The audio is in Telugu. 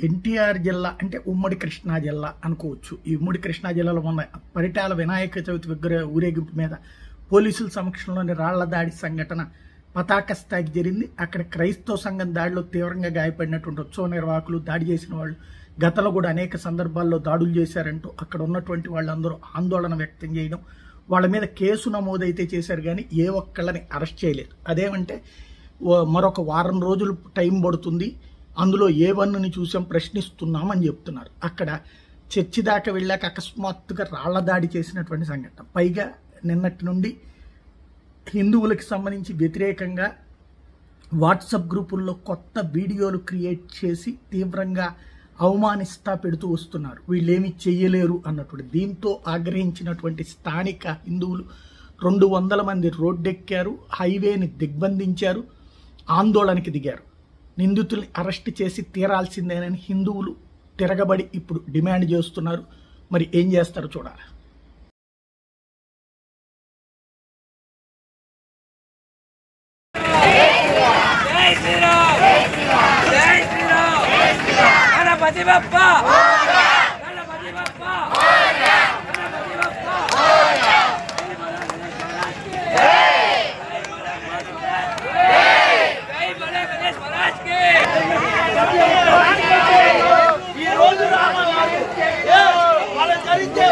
ఎన్టీఆర్ జిల్లా అంటే ఉమ్మడి కృష్ణా జిల్లా అనుకోవచ్చు. ఈ ఉమ్మడి కృష్ణా జిల్లాలో ఉన్న పరిటాల వినాయక చవితి విగ్రహ ఊరేగింపు మీద పోలీసుల సమక్షంలోని రాళ్ల దాడి సంఘటన పతాక స్థాయికి జరిగింది. అక్కడ క్రైస్తవ సంఘం దాడిలో తీవ్రంగా గాయపడినటువంటి ఉత్సవ నిర్వాహకులు, దాడి చేసిన వాళ్ళు గతంలో కూడా అనేక సందర్భాల్లో దాడులు చేశారంటూ అక్కడ ఉన్నటువంటి వాళ్ళందరూ ఆందోళన వ్యక్తం చేయడం, వాళ్ళ మీద కేసు నమోదైతే చేశారు కానీ ఏ ఒక్కళ్ళని అరెస్ట్ చేయలేదు. అదేమంటే మరొక వారం రోజులు టైం పడుతుంది, అందులో A1ని చూసాం, ప్రశ్నిస్తున్నామని చెప్తున్నారు. అక్కడ చర్చి దాకా వెళ్ళాక అకస్మాత్తుగా రాళ్ల దాడి చేసినటువంటి సంఘటన. పైగా నిన్నటి నుండి హిందువులకు సంబంధించి వ్యతిరేకంగా వాట్సాప్ గ్రూపుల్లో కొత్త వీడియోలు క్రియేట్ చేసి తీవ్రంగా అవమానిస్తా పెడుతూ వస్తున్నారు. వీళ్ళేమి చెయ్యలేరు అన్నటువంటి. దీంతో ఆగ్రహించినటువంటి స్థానిక హిందువులు 200 మంది రోడ్డెక్కారు, హైవేని దిగ్బంధించారు, ఆందోళనకి దిగారు. నిందితుల్ని అరెస్ట్ చేసి తీరాల్సిందేనని హిందువులు తిరగబడి ఇప్పుడు డిమాండ్ చేస్తున్నారు. మరి ఏం చేస్తారో చూడాలి. గణపతి బప్పా గణపతి బప్పా గణపతి బప్పా ఈ రోజు వాళ్ళ జరిగే